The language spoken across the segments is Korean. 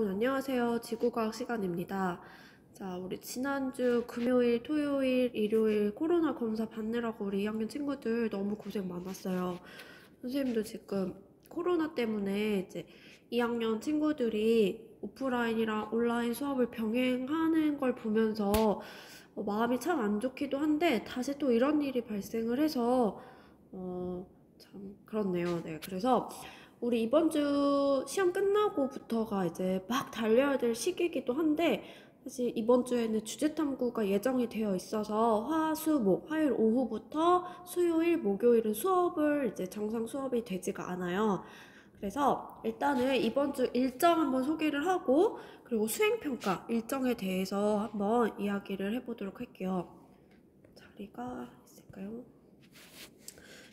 여러분 안녕하세요. 지구과학 시간입니다. 자, 우리 지난주 금요일, 토요일, 일요일 코로나 검사 받느라고 우리 2학년 친구들 너무 고생 많았어요. 선생님도 지금 코로나 때문에 이제 2학년 친구들이 오프라인이랑 온라인 수업을 병행하는 걸 보면서 마음이 참 안 좋기도 한데 다시 또 이런 일이 발생을 해서 참 그렇네요. 네, 그래서 우리 이번 주 시험 끝나고부터가 이제 막 달려야 될 시기이기도 한데 사실 이번 주에는 주제탐구가 예정이 되어 있어서 화, 수, 목, 화요일 오후부터 수요일, 목요일은 수업을 이제 정상 수업이 되지가 않아요. 그래서 일단은 이번 주 일정 한번 소개를 하고 그리고 수행평가 일정에 대해서 한번 이야기를 해보도록 할게요. 자리가 있을까요?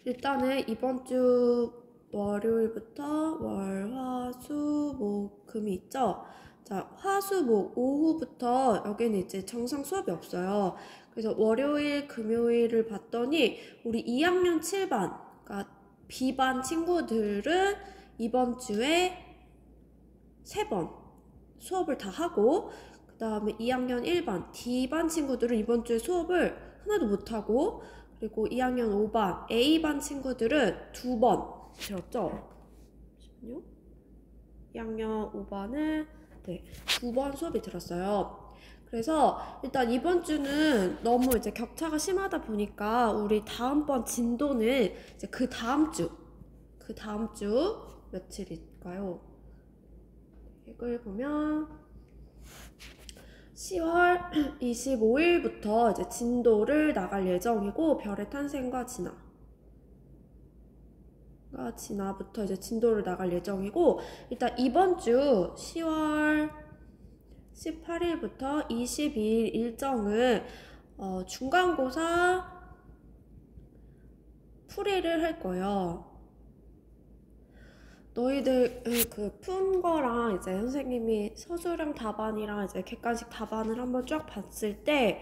일단은 이번 주 월요일부터 월, 화, 수, 목, 금이 있죠? 자, 화, 수, 목, 오후부터 여기는 이제 정상 수업이 없어요. 그래서 월요일, 금요일을 봤더니 우리 2학년 7반, 그러니까 B반 친구들은 이번 주에 3번 수업을 다 하고 그 다음에 2학년 1반, D반 친구들은 이번 주에 수업을 하나도 못하고 그리고 2학년 5반, A반 친구들은 2번 들었죠? 잠시만요. 2학년 5반은 네, 2번 수업이 들었어요. 그래서 일단 이번 주는 너무 이제 격차가 심하다 보니까 우리 다음번 진도는 이제 그 다음 주 며칠일까요? 이걸 보면 10월 25일부터 이제 진도를 나갈 예정이고 별의 탄생과 진화부터 이제 진도를 나갈 예정이고 일단 이번 주 10월 18일부터 22일 일정은 중간고사 풀이를 할 거예요. 너희들 그 푼 거랑 이제 선생님이 서술형 답안이랑 이제 객관식 답안을 한번 쫙 봤을 때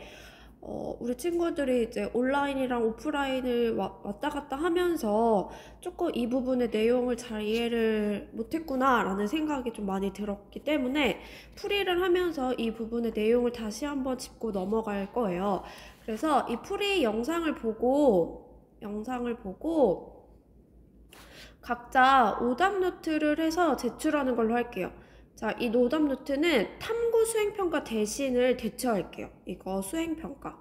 우리 친구들이 이제 온라인이랑 오프라인을 왔다 갔다 하면서 조금 이 부분의 내용을 잘 이해를 못했구나 라는 생각이 좀 많이 들었기 때문에 풀이를 하면서 이 부분의 내용을 다시 한번 짚고 넘어갈 거예요. 그래서 이 풀이 영상을 보고 각자 오답 노트를 해서 제출하는 걸로 할게요. 자, 이 오답 노트는 탐구 수행평가 대신을 대처할게요. 이거 수행평가.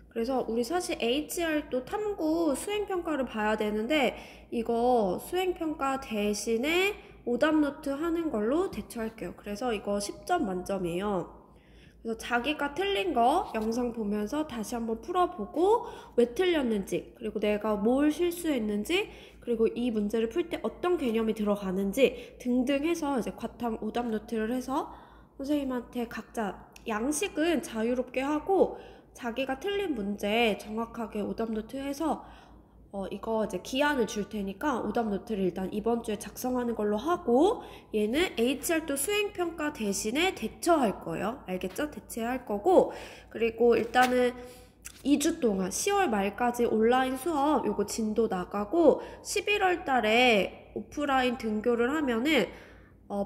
그래서 우리 사실 HR도 탐구 수행평가를 봐야 되는데 이거 수행평가 대신에 오답 노트 하는 걸로 대처할게요. 그래서 이거 10점 만점이에요. 그래서 자기가 틀린 거 영상 보면서 다시 한번 풀어보고 왜 틀렸는지 그리고 내가 뭘 실수했는지 그리고 이 문제를 풀 때 어떤 개념이 들어가는지 등등 해서 이제 과탐 오답 노트를 해서 선생님한테 각자 양식은 자유롭게 하고 자기가 틀린 문제 정확하게 오답 노트 해서 이거 이제 기한을 줄 테니까 오답 노트를 일단 이번 주에 작성하는 걸로 하고 얘는 HR도 수행평가 대신에 대처할 거예요. 알겠죠? 대체할 거고 그리고 일단은 2주 동안 10월 말까지 온라인 수업 요거 진도 나가고 11월 달에 오프라인 등교를 하면은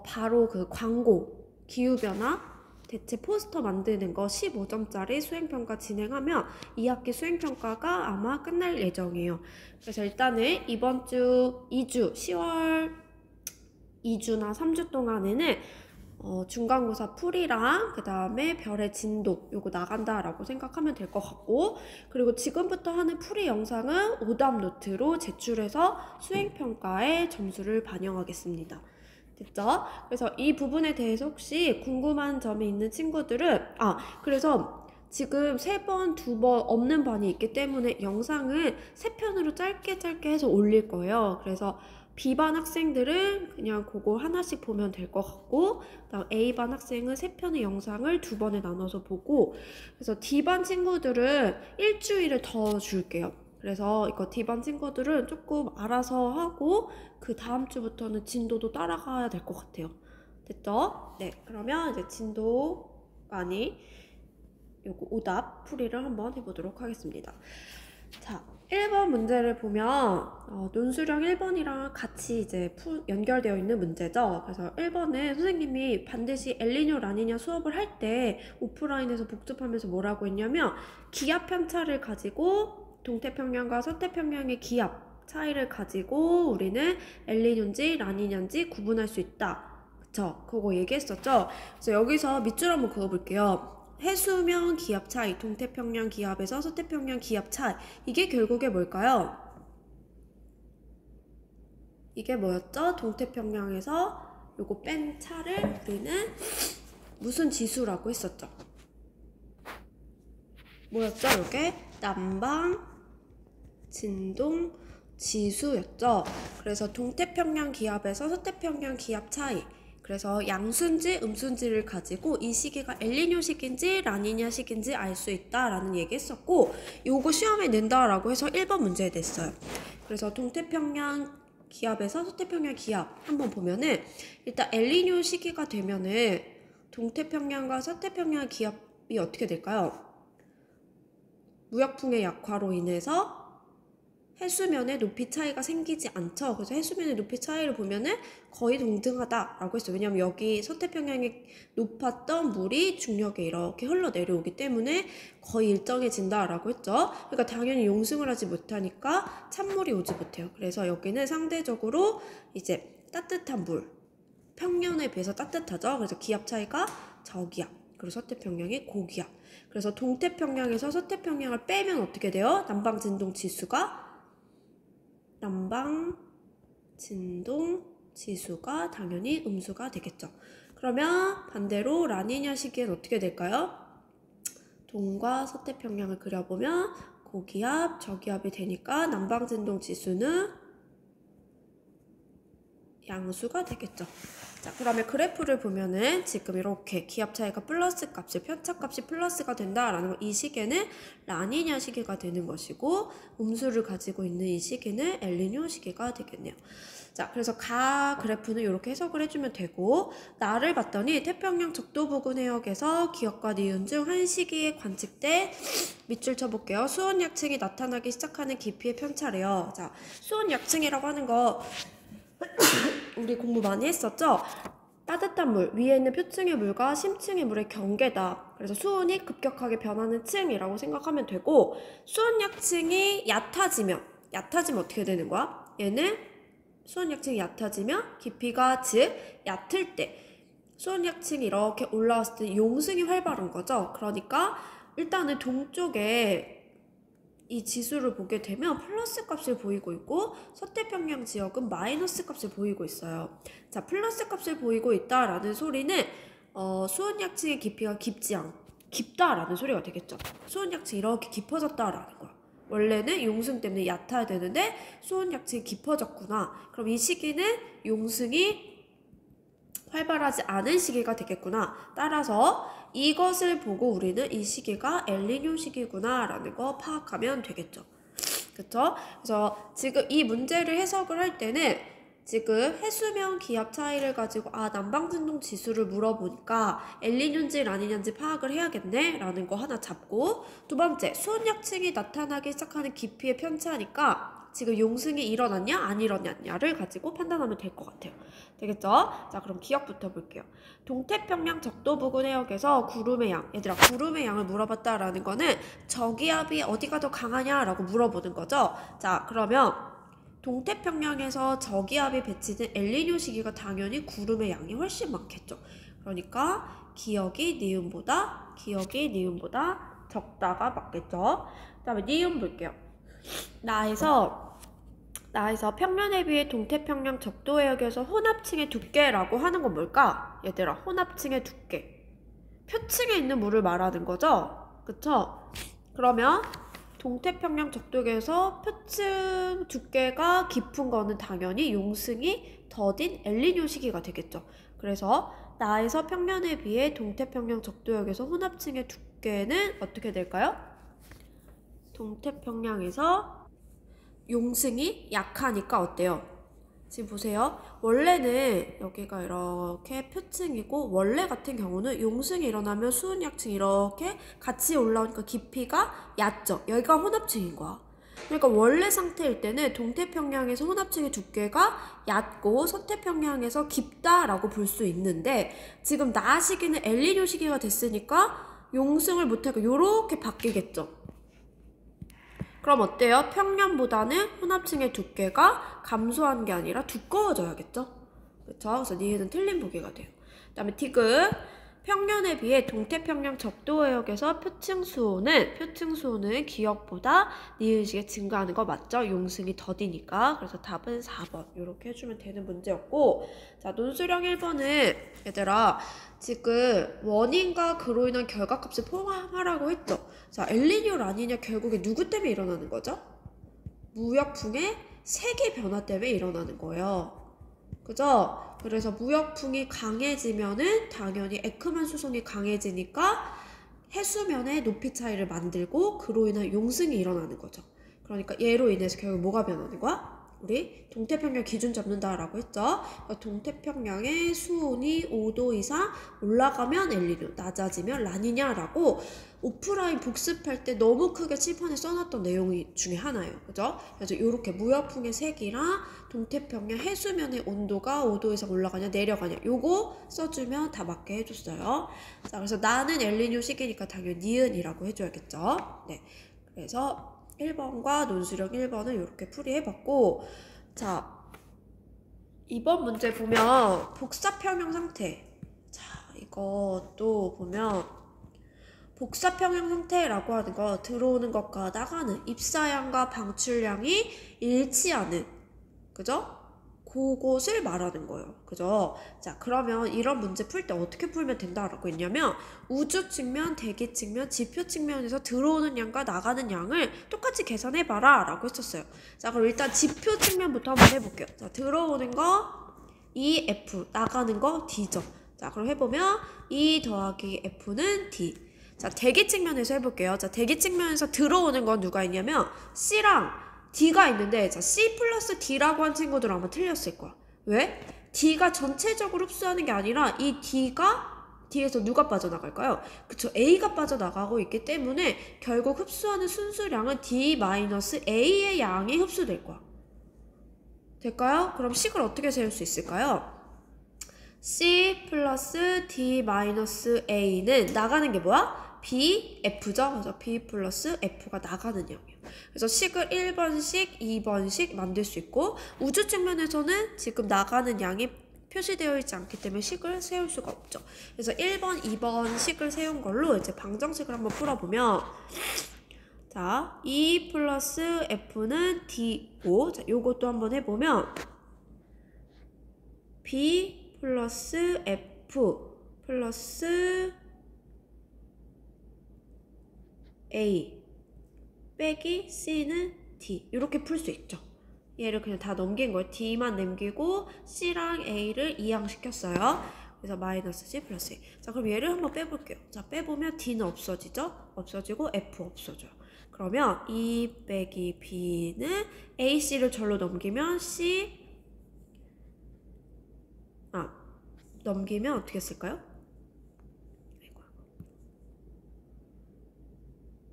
바로 그 광고 기후변화 대체 포스터 만드는 거 15점짜리 수행평가 진행하면 2학기 수행평가가 아마 끝날 예정이에요. 그래서 일단은 이번 주 2주 10월 2주나 3주 동안에는 중간고사 풀이랑 그 다음에 별의 진도 요거 나간다라고 생각하면 될 것 같고 그리고 지금부터 하는 풀이 영상은 오답 노트로 제출해서 수행평가에 점수를 반영하겠습니다. 됐죠? 그래서 이 부분에 대해서 혹시 궁금한 점이 있는 친구들은 그래서 지금 3번, 2번 없는 반이 있기 때문에 영상을 3편으로 짧게 해서 올릴 거예요. 그래서 B반 학생들은 그냥 그거 하나씩 보면 될 것 같고 그다음 A반 학생은 3편의 영상을 2번에 나눠서 보고 그래서 D반 친구들은 일주일을 더 줄게요. 그래서 이거 D반 친구들은 조금 알아서 하고 그 다음 주부터는 진도도 따라가야 될 것 같아요. 됐죠? 네, 그러면 이제 요거 오답 풀이를 한번 해보도록 하겠습니다. 자, 1번 문제를 보면 논술형 1번이랑 같이 이제 연결되어 있는 문제죠. 그래서 1번은 선생님이 반드시 엘니뇨 라니냐 수업을 할 때 오프라인에서 복습하면서 뭐라고 했냐면 기압 편차를 가지고 동태평양과 서태평양의 기압 차이를 가지고 우리는 엘니뇨인지 라니냐인지 구분할 수 있다. 그쵸? 그거 얘기했었죠. 그래서 여기서 밑줄 한번 그어볼게요. 해수면 기압 차이, 동태평양 기압에서 서태평양 기압 차이. 이게 결국에 뭘까요? 이게 뭐였죠? 동태평양에서 요거 뺀 차를 우리는 무슨 지수라고 했었죠? 뭐였죠? 요게 난방 진동 지수였죠. 그래서 동태평양 기압에서 서태평양 기압 차이. 그래서 양수인지 음수인지를 가지고 이 시기가 엘니뇨 시기인지 라니냐 시기인지 알 수 있다라는 얘기 했었고, 요거 시험에 낸다라고 해서 1번 문제에 냈어요. 그래서 동태평양 기압에서 서태평양 기압 한번 보면은 일단 엘니뇨 시기가 되면은 동태평양과 서태평양 기압이 어떻게 될까요? 무역풍의 약화로 인해서 해수면의 높이 차이가 생기지 않죠. 그래서 해수면의 높이 차이를 보면은 거의 동등하다라고 했어요. 왜냐면 여기 서태평양에 높았던 물이 중력에 이렇게 흘러내려오기 때문에 거의 일정해진다라고 했죠. 그러니까 당연히 용승을 하지 못하니까 찬물이 오지 못해요. 그래서 여기는 상대적으로 이제 따뜻한 물, 평년에 비해서 따뜻하죠. 그래서 기압 차이가 저기압, 그리고 서태평양이 고기압. 그래서 동태평양에서 서태평양을 빼면 어떻게 돼요? 난방 진동 지수가 난방 진동 지수가 당연히 음수가 되겠죠. 그러면 반대로 라니냐 시기엔 어떻게 될까요? 동과 서태평양을 그려보면 고기압, 저기압이 되니까 난방 진동 지수는 양수가 되겠죠. 자, 그러면 그래프를 보면은 지금 이렇게 기압 차이가 플러스 값이, 편차 값이 플러스가 된다라는 거, 이 시기에는 라니냐 시기가 되는 것이고, 음수를 가지고 있는 이 시기는 엘니뇨 시기가 되겠네요. 자, 그래서 가 그래프는 이렇게 해석을 해주면 되고, 나를 봤더니 태평양 적도 부근 해역에서 기역과 니은 중 한 시기에 관측돼 밑줄 쳐볼게요. 수온 약층이 나타나기 시작하는 깊이의 편차래요. 자, 수온 약층이라고 하는 거 우리 공부 많이 했었죠? 따뜻한 물, 위에 있는 표층의 물과 심층의 물의 경계다. 그래서 수온이 급격하게 변하는 층이라고 생각하면 되고, 수온 약층이 얕아지면 어떻게 되는 거야? 얘는 수온 약층이 얕아지면 깊이가 즉 얕을 때 수온 약층이 이렇게 올라왔을 때 용승이 활발한 거죠. 그러니까 일단은 동쪽에 이 지수를 보게 되면 플러스 값을 보이고 있고 서태평양 지역은 마이너스 값을 보이고 있어요. 자, 플러스 값을 보이고 있다라는 소리는 수온 약층의 깊이가 깊다라는 소리가 되겠죠. 수온 약층이 이렇게 깊어졌다라는 거야. 원래는 용승 때문에 얕아야 되는데 수온 약층이 깊어졌구나. 그럼 이 시기는 용승이 활발하지 않은 시기가 되겠구나. 따라서 이것을 보고 우리는 이 시기가 엘니뇨 시기구나 라는 거 파악하면 되겠죠. 그쵸? 그래서 지금 이 문제를 해석을 할 때는 지금 해수면 기압 차이를 가지고 난방진동 지수를 물어보니까 엘니뇨인지 라니냐인지 파악을 해야겠네 라는 거 하나 잡고, 두 번째 수온 약층이 나타나기 시작하는 깊이의 편차니까 지금 용승이 일어났냐 안 일어났냐를 가지고 판단하면 될 것 같아요. 되겠죠? 자, 그럼 기억부터 볼게요. 동태평양 적도 부근 해역에서 구름의 양, 얘들아 구름의 양을 물어봤다라는 거는 저기압이 어디가 더 강하냐라고 물어보는 거죠. 자, 그러면 동태평양에서 저기압이 배치된 엘니뇨 시기가 당연히 구름의 양이 훨씬 많겠죠. 그러니까 기역이 니은보다 적다가 맞겠죠. 그 다음에 니은 볼게요. 나에서 평면에 비해 동태평양 적도 해역에서 혼합층의 두께라고 하는 건 뭘까? 얘들아, 혼합층의 두께. 표층에 있는 물을 말하는 거죠? 그쵸? 그러면 동태평양 적도에서 표층 두께가 깊은 거는 당연히 용승이 더딘 엘니뇨 시기가 되겠죠. 그래서 나에서 평면에 비해 동태평양 적도역에서 혼합층의 두께는 어떻게 될까요? 동태평양에서 용승이 약하니까 어때요? 지금 보세요. 원래는 여기가 이렇게 표층이고, 원래 같은 경우는 용승이 일어나면 수은 약층이 이렇게 같이 올라오니까 깊이가 얕죠. 여기가 혼합층인 거야. 그러니까 원래 상태일 때는 동태평양에서 혼합층의 두께가 얕고 서태평양에서 깊다라고 볼 수 있는데 지금 나 시기는 엘니뇨 시기가 됐으니까 용승을 못하고 요렇게 바뀌겠죠. 그럼 어때요? 평년보다는 혼합층의 두께가 감소한 게 아니라 두꺼워져야겠죠? 그렇죠? 그래서 니은은 틀린 보기가 돼요. 그 다음에 디귿. 평년에 비해 동태평양 적도해역에서 표층수호는 기역보다 니은식이 증가하는 거 맞죠? 용승이 더디니까. 그래서 답은 4번 이렇게 해주면 되는 문제였고, 자 논술형 1번은 얘들아 지금 원인과 그로 인한 결과값을 포함하라고 했죠. 자 엘니뇨 라니냐 결국에 누구 때문에 일어나는 거죠? 무역풍의 세계 변화 때문에 일어나는 거예요. 그죠? 그래서 무역풍이 강해지면은 당연히 에크만 수송이 강해지니까 해수면의 높이 차이를 만들고 그로 인한 용승이 일어나는 거죠. 그러니까 얘로 인해서 결국 뭐가 변하는 거야? 우리 동태평양 기준 잡는다라고 했죠. 그러니까 동태평양의 수온이 5도 이상 올라가면 엘니뇨, 낮아지면 라니냐라고 오프라인 복습할 때 너무 크게 칠판에 써놨던 내용 중에 하나예요. 그죠? 그래서 이렇게 무역풍의 색이랑 동태평양 해수면의 온도가 5도 이상 올라가냐 내려가냐 요거 써주면 다 맞게 해줬어요. 자, 그래서 나는 엘니뇨 시기니까 당연히 니은이라고 해줘야겠죠. 네, 그래서 1번과 논술형 1번을 이렇게 풀이해봤고, 자 2번 문제 보면 복사평형 상태. 자 이것도 보면 복사평형 상태라고 하는 거 들어오는 것과 나가는 입사량과 방출량이 일치하는, 그죠? 그것을 말하는 거예요. 그죠? 자 그러면 이런 문제 풀 때 어떻게 풀면 된다라고 했냐면 우주 측면, 대기 측면, 지표 측면에서 들어오는 양과 나가는 양을 똑같이 계산해봐라 라고 했었어요. 자 그럼 일단 지표 측면부터 한번 해볼게요. 자 들어오는 거 EF, 나가는 거 D죠. 자 그럼 해보면 E 더하기 F는 D. 자 대기 측면에서 해볼게요. 자 대기 측면에서 들어오는 건 누가 있냐면 C랑 D가 있는데, 자 C 플러스 D라고 한 친구들은 아마 틀렸을 거야. 왜? D가 전체적으로 흡수하는 게 아니라 이 D에서 누가 빠져나갈까요? 그쵸, A가 빠져나가고 있기 때문에 결국 흡수하는 순수량은 D-A의 양이 흡수될 거야. 될까요? 그럼 식을 어떻게 세울 수 있을까요? C 플러스 D-A는 나가는 게 뭐야? BF죠? 그래서 B 플러스 F가 나가는 양이에요. 그래서 식을 1번식, 2번식 만들 수 있고 우주 측면에서는 지금 나가는 양이 표시되어 있지 않기 때문에 식을 세울 수가 없죠. 그래서 1번, 2번 식을 세운 걸로 이제 방정식을 한번 풀어보면, 자, E 플러스 F는 D5. 자, 요것도 한번 해보면 B 플러스 F 플러스 A 빼기 C는 D 이렇게 풀 수 있죠. 얘를 그냥 다 넘긴 거예요. D만 남기고 C랑 A를 이항시켰어요. 그래서 마이너스 C 플러스 A. 자 그럼 얘를 한번 빼볼게요. 자 빼보면 D는 없어지죠. 없어지고 F 없어져요. 그러면 E 빼기 B는 AC를 절로 넘기면 넘기면 어떻게 쓸까요?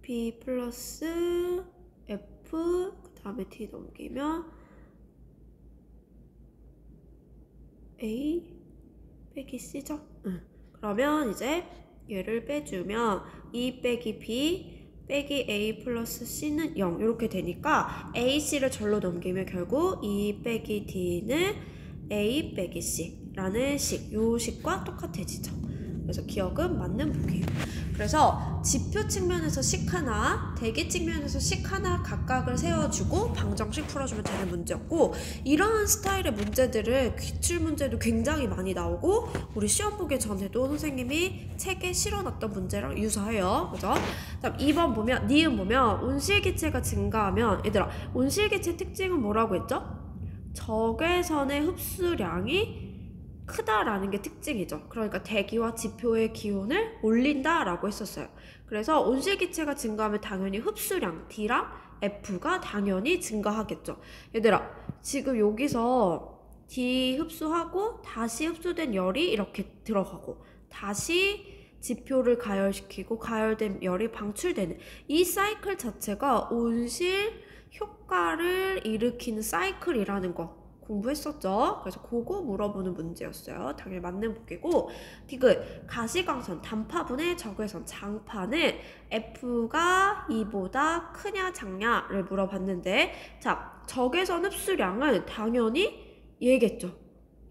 B 플러스 F 그 다음에 D 넘기면 A 빼기 C죠? 그러면 이제 얘를 빼주면 E 빼기 B 빼기 A 플러스 C는 0 이렇게 되니까 AC를 절로 넘기면 결국 E 빼기 D는 A 빼기 C 라는 요 식과 똑같아지죠. 그래서 기억은 맞는 보기예요. 그래서 지표 측면에서 식 하나, 대기 측면에서 식 하나 각각을 세워주고 방정식 풀어주면 되는 문제였고, 이런 스타일의 문제들을 기출문제도 굉장히 많이 나오고 우리 시험 보기 전에도 선생님이 책에 실어놨던 문제랑 유사해요. 그죠? 다음 2번 보면, 니은 보면 온실기체가 증가하면, 얘들아 온실기체 특징은 뭐라고 했죠? 적외선의 흡수량이 크다라는 게 특징이죠. 그러니까 대기와 지표의 기온을 올린다라고 했었어요. 그래서 온실기체가 증가하면 당연히 흡수량 D랑 F가 당연히 증가하겠죠. 얘들아 지금 여기서 D 흡수하고 다시 흡수된 열이 이렇게 들어가고 다시 지표를 가열시키고 가열된 열이 방출되는 이 사이클 자체가 온실 효과를 일으키는 사이클이라는 거 공부했었죠. 그래서 그거 물어보는 문제였어요. 당연히 맞는 보기고. 디귿, 가시광선 단파분의 적외선 장파는 F가 2보다 크냐 작냐를 물어봤는데, 자, 적외선 흡수량은 당연히 얘겠죠.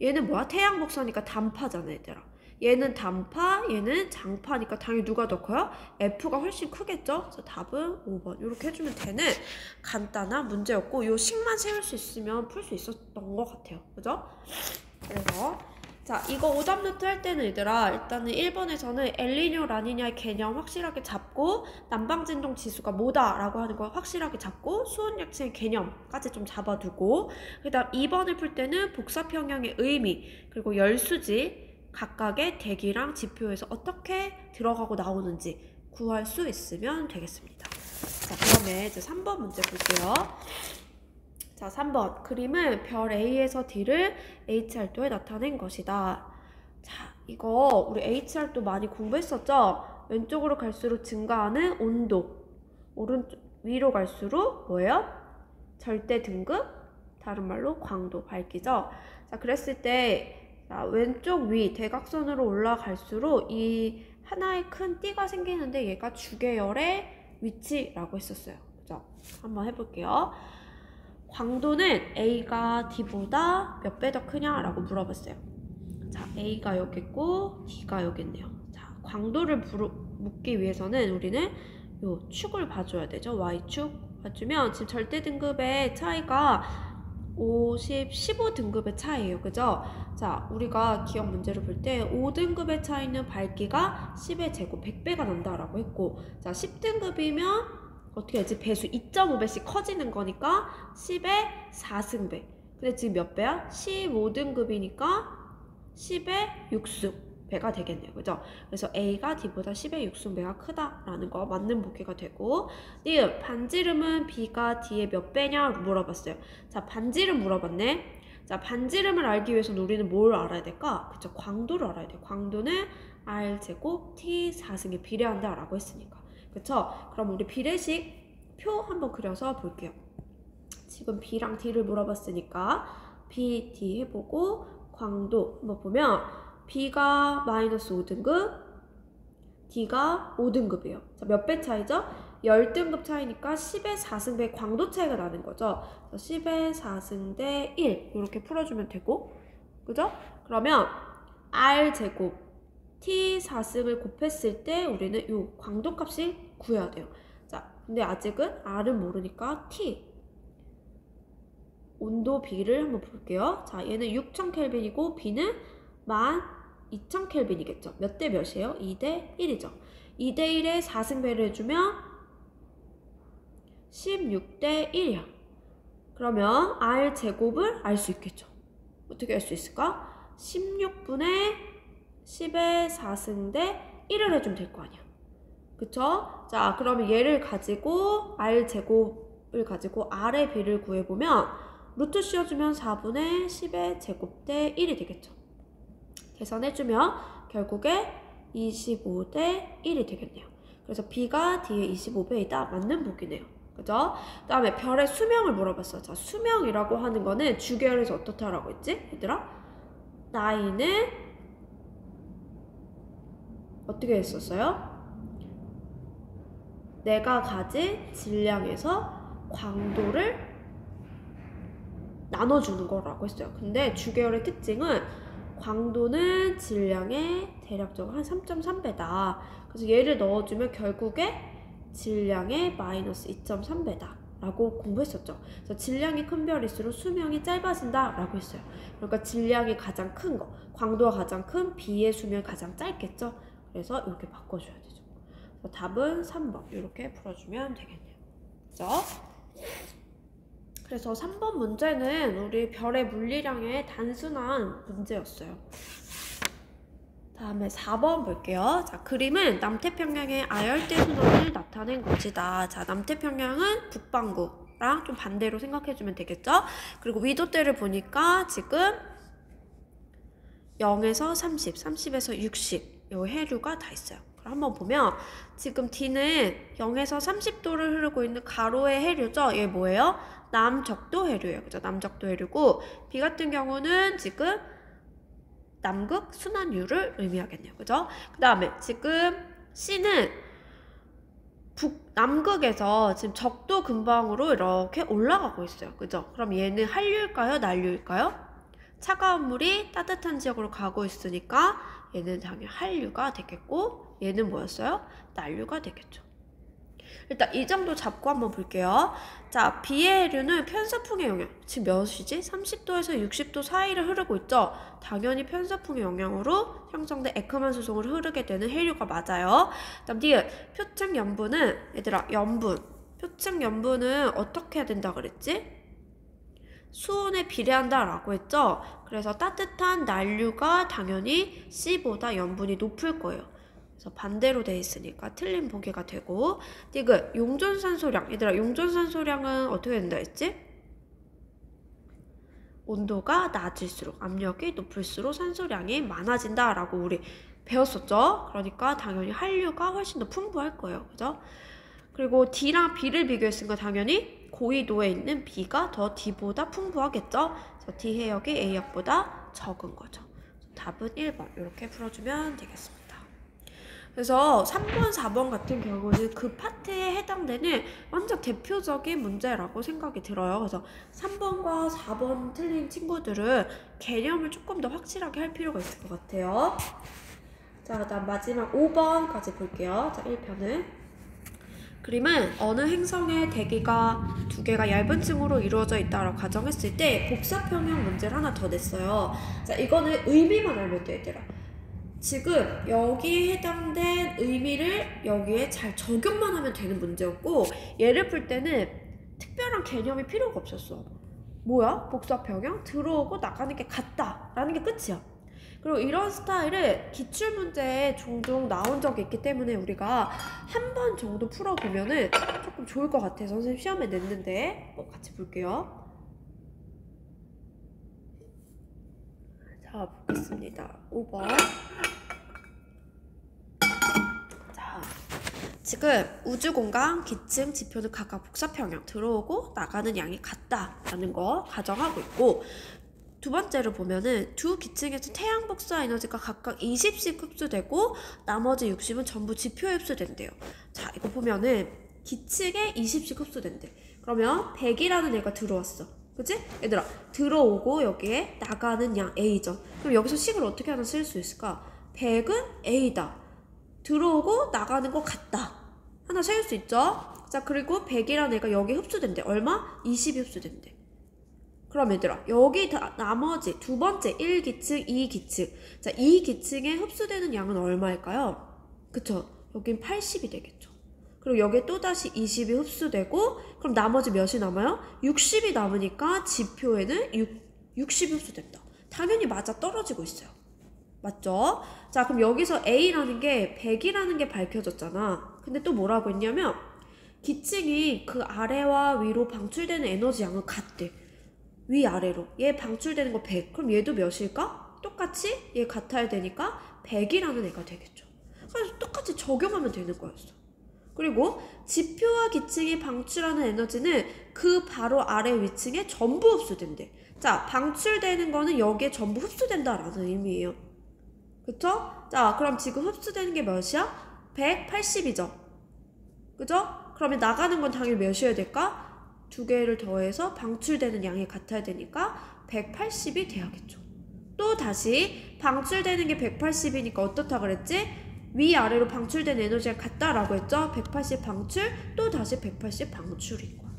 얘는 뭐야? 태양 복사니까 단파잖아, 얘들아. 얘는 단파, 얘는 장파니까 당연히 누가 더 커요? F가 훨씬 크겠죠? 그래서 답은 5번. 이렇게 해주면 되는 간단한 문제였고, 요 식만 세울 수 있으면 풀 수 있었던 것 같아요. 그죠? 그래서 자, 이거 오답 노트 할 때는 얘들아, 일단은 1번에서는 엘니뇨, 라니냐의 개념 확실하게 잡고, 남방진동 지수가 뭐다 라고 하는 거 확실하게 잡고, 수온약층의 개념까지 좀 잡아두고, 그 다음 2번을 풀 때는 복사평형의 의미, 그리고 열수지, 각각의 대기랑 지표에서 어떻게 들어가고 나오는지 구할 수 있으면 되겠습니다. 자, 그다음에 이제 3번 문제 볼게요. 자, 3번. 그림은 별 A에서 D를 HR도에 나타낸 것이다. 자, 이거 우리 HR도 많이 공부했었죠? 왼쪽으로 갈수록 증가하는 온도, 오른쪽 위로 갈수록 뭐예요? 절대 등급, 다른 말로 광도, 밝기죠? 자, 그랬을 때 자, 왼쪽 위 대각선으로 올라갈수록 이 하나의 큰 띠가 생기는데 얘가 주계열의 위치라고 했었어요. 그죠? 한번 해볼게요. 광도는 A가 D보다 몇 배 더 크냐라고 물어봤어요. 자, A가 여기 있고 D가 여기 있네요. 자, 광도를 묻기 위해서는 우리는 요 축을 봐줘야 되죠. Y축 봐주면 지금 절대 등급의 차이가 15등급의 차이예요. 그죠? 자, 우리가 기억 문제를 볼 때 5등급의 차이는 밝기가 10의 제곱 100배가 난다라고 했고, 자, 10등급이면 어떻게 해야지? 배수 2.5배씩 커지는 거니까 10의 4승배. 근데 지금 몇 배야? 15등급이니까 10의 6승배가 되겠네요. 그죠? 그래서 A가 D보다 10의 6승배가 크다라는 거 맞는 보기가 되고, 니은 반지름은 B가 D의 몇 배냐 물어봤어요. 자, 반지름 물어봤네. 자, 반지름을 알기 위해서는 우리는 뭘 알아야 될까? 그쵸? 광도를 알아야 돼요. 광도는 R제곱 T 4승에 비례한다 라고 했으니까. 그쵸? 그럼 우리 비례식 표 한번 그려서 볼게요. 지금 B랑 D를 물어봤으니까 B, D 해보고 광도 한번 보면 B가 마이너스 5등급, D가 5등급이에요. 자, 몇 배 차이죠? 10등급 차이니까 10의 4승배의 광도 차이가 나는 거죠. 10의 4승 대 1 이렇게 풀어주면 되고, 그죠? 그러면 R제곱 T 4승을 곱했을 때 우리는 이 광도 값을 구해야 돼요. 자, 근데 아직은 R은 모르니까 T 온도 B를 한번 볼게요. 자, 얘는 6000켈빈이고 B는 12000켈빈이겠죠. 몇 대 몇이에요? 2대 1이죠. 2대 1에 4승배를 해주면 16대 1이야. 그러면 R제곱을 알 수 있겠죠. 어떻게 알 수 있을까? 16분의 10의 4승 대 1을 해주면 될 거 아니야. 그쵸? 자, 그러면 얘를 가지고 R제곱을 가지고 R의 B를 구해보면 루트 씌워주면 4분의 10의 제곱 대 1이 되겠죠. 계산해주면 결국에 25대 1이 되겠네요. 그래서 B가 D의 25배이다. 맞는 보기네요. 그죠? 그 다음에 별의 수명을 물어봤어. 자, 수명이라고 하는 거는 주계열에서 어떻다라고 했지? 얘들아? 나이는 어떻게 했었어요? 내가 가진 질량에서 광도를 나눠주는 거라고 했어요. 근데 주계열의 특징은 광도는 질량의 대략적으로 한 3.3배다. 그래서 얘를 넣어주면 결국에 질량의 마이너스 2.3배다 라고 공부했었죠. 그래서 질량이 큰 별일수록 수명이 짧아진다 라고 했어요. 그러니까 질량이 가장 큰 거, 광도가 가장 큰 B의 수명이 가장 짧겠죠. 그래서 이렇게 바꿔줘야 되죠. 그래서 답은 3번 이렇게 풀어주면 되겠네요. 그죠? 그래서 3번 문제는 우리 별의 물리량의 단순한 문제였어요. 다음에 4번 볼게요. 자, 그림은 남태평양의 아열대 순원을 나타낸 것이다. 자, 남태평양은 북반구랑 좀 반대로 생각해주면 되겠죠? 그리고 위도대를 보니까 지금 0에서 30, 30에서 60 요 해류가 다 있어요. 그럼 한번 보면 지금 D는 0에서 30도를 흐르고 있는 가로의 해류죠. 얘 뭐예요? 남적도 해류예요. 그죠? 남적도 해류고 B 같은 경우는 지금 남극 순환유를 의미하겠네요. 그죠? 그 다음에 지금 C는 남극에서 지금 적도 근방으로 이렇게 올라가고 있어요. 그죠? 그럼 얘는 한류일까요? 난류일까요? 차가운 물이 따뜻한 지역으로 가고 있으니까 얘는 당연히 한류가 되겠고 얘는 뭐였어요? 난류가 되겠죠. 일단 이 정도 잡고 한번 볼게요. 자, B의 해류는 편서풍의 영향. 지금 몇이지? 30도에서 60도 사이를 흐르고 있죠? 당연히 편서풍의 영향으로 형성된 에크만 수송을 흐르게 되는 해류가 맞아요. 그다음 니은 표층 염분은 얘들아 염분. 표층 염분은 어떻게 해야 된다 그랬지? 수온에 비례한다 라고 했죠? 그래서 따뜻한 난류가 당연히 C보다 염분이 높을 거예요. 그래서 반대로 돼 있으니까 틀린 보기가 되고 디귿 용존산소량. 얘들아 용존산소량은 어떻게 된다 했지? 온도가 낮을수록 압력이 높을수록 산소량이 많아진다 라고 우리 배웠었죠? 그러니까 당연히 한류가 훨씬 더 풍부할 거예요. 그죠? 그리고 D랑 B를 비교했으니까 당연히 고緯도에 있는 B가 더 D보다 풍부하겠죠? 그래서 D 해역이 A역보다 적은 거죠. 답은 1번 이렇게 풀어주면 되겠습니다. 그래서 3번, 4번 같은 경우는 그 파트에 해당되는 완전 대표적인 문제라고 생각이 들어요. 그래서 3번과 4번 틀린 친구들은 개념을 조금 더 확실하게 할 필요가 있을 것 같아요. 자, 그다음 마지막 5번까지 볼게요. 자, 1편은 그림은 어느 행성의 대기가 두 개가 얇은 층으로 이루어져 있다고 가정했을 때 복사평형 문제를 하나 더 냈어요. 자, 이거는 의미만 알면 돼, 얘들아. 지금 여기에 해당된 의미를 여기에 잘 적용만 하면 되는 문제였고 얘를 풀 때는 특별한 개념이 필요가 없었어. 뭐야? 복사평형? 들어오고 나가는 게 같다 라는 게 끝이야. 그리고 이런 스타일은 기출문제에 종종 나온 적이 있기 때문에 우리가 한 번 정도 풀어보면은 조금 좋을 것 같아요. 선생님 시험에 냈는데 같이 볼게요. 자, 보겠습니다. 5번. 자, 지금 우주공간, 기층, 지표는 각각 복사평형 들어오고 나가는 양이 같다라는 거 가정하고 있고 두 번째로 보면은 두 기층에서 태양 복사 에너지가 각각 20씩 흡수되고 나머지 60은 전부 지표에 흡수된대요. 자, 이거 보면은 기층에 20씩 흡수된대. 그러면 100이라는 애가 들어왔어. 그치? 얘들아, 들어오고 여기에 나가는 양 A죠. 그럼 여기서 식을 어떻게 하나 쓸 수 있을까? 100은 A다. 들어오고 나가는 거 같다. 하나 세울 수 있죠? 자, 그리고 100이라는 애가 여기 흡수된대. 얼마? 20이 흡수된대. 그럼 얘들아, 여기 나머지 두 번째 1기층, 2기층. 자, 2기층에 흡수되는 양은 얼마일까요? 그쵸? 여긴 80이 되겠죠. 그리고 여기에 또다시 20이 흡수되고 그럼 나머지 몇이 남아요? 60이 남으니까 지표에는 60이 흡수된다. 당연히 맞아 떨어지고 있어요. 맞죠? 자, 그럼 여기서 A라는 게 100이라는 게 밝혀졌잖아. 근데 또 뭐라고 했냐면 기층이 그 아래와 위로 방출되는 에너지 양은 같대. 위아래로. 얘 방출되는 거 100. 그럼 얘도 몇일까? 똑같이 얘 같아야 되니까 100이라는 애가 되겠죠. 그래서 똑같이 적용하면 되는 거였어. 그리고 지표와 기층이 방출하는 에너지는 그 바로 아래 위층에 전부 흡수된대. 자, 방출되는 거는 여기에 전부 흡수된다라는 의미예요. 그쵸? 자, 그럼 지금 흡수되는 게 몇이야? 180이죠. 그죠? 그러면 나가는 건 당연히 몇이어야 될까? 두 개를 더해서 방출되는 양이 같아야 되니까 180이 돼야겠죠. 또 다시 방출되는 게 180이니까 어떻다 그랬지? 위아래로 방출된 에너지가 같다라고 했죠? 180 방출, 또 다시 180 방출인 거야.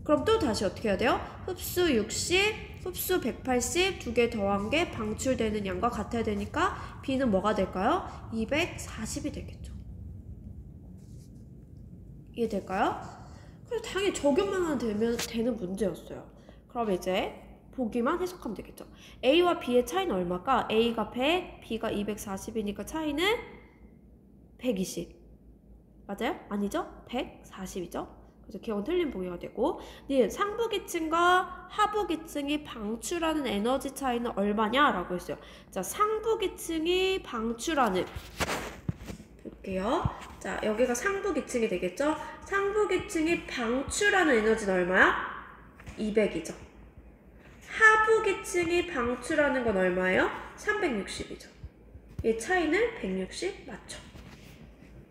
그럼 또 다시 어떻게 해야 돼요? 흡수 60, 흡수 180, 두 개 더한 게 방출되는 양과 같아야 되니까 B는 뭐가 될까요? 240이 되겠죠. 이해될까요? 그래서 당연히 적용만 하면 되는 문제였어요. 그럼 이제 보기만 해석하면 되겠죠. A와 B의 차이는 얼마일까? A가 100, B가 240이니까 차이는 120. 맞아요? 아니죠? 140이죠? 그래서 기억은 틀린 보기가 되고 상부기층과 하부기층이 방출하는 에너지 차이는 얼마냐라고 했어요. 자, 상부기층이 방출하는 볼게요. 자, 여기가 상부기층이 되겠죠? 상부기층이 방출하는 에너지는 얼마야? 200이죠. 하부기층이 방출하는 건 얼마예요? 360이죠. 이 차이는 160 맞죠?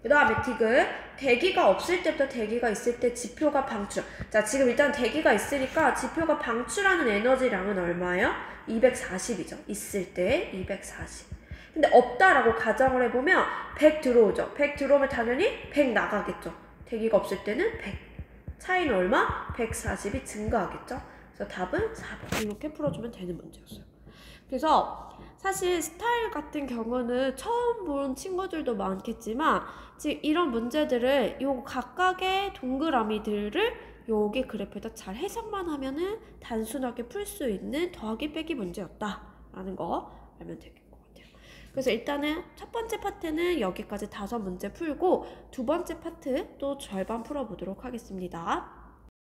그 다음에 디귿. 대기가 없을 때부터 대기가 있을 때 지표가 방출. 자, 지금 일단 대기가 있으니까 지표가 방출하는 에너지량은 얼마예요? 240이죠. 있을 때 240. 근데 없다라고 가정을 해보면 100 들어오죠. 100 들어오면 당연히 100 나가겠죠. 대기가 없을 때는 100. 차이는 얼마? 140이 증가하겠죠. 그래서 답은 4번. 이렇게 풀어주면 되는 문제였어요. 그래서 사실 스타일 같은 경우는 처음 본 친구들도 많겠지만 지금 이런 문제들을 요 각각의 동그라미들을 여기 그래프에다 잘 해석만 하면은 단순하게 풀 수 있는 더하기 빼기 문제였다라는 거 알면 되겠 것 같아요. 그래서 일단은 첫 번째 파트는 여기까지 5문제 풀고 두 번째 파트 또 절반 풀어보도록 하겠습니다.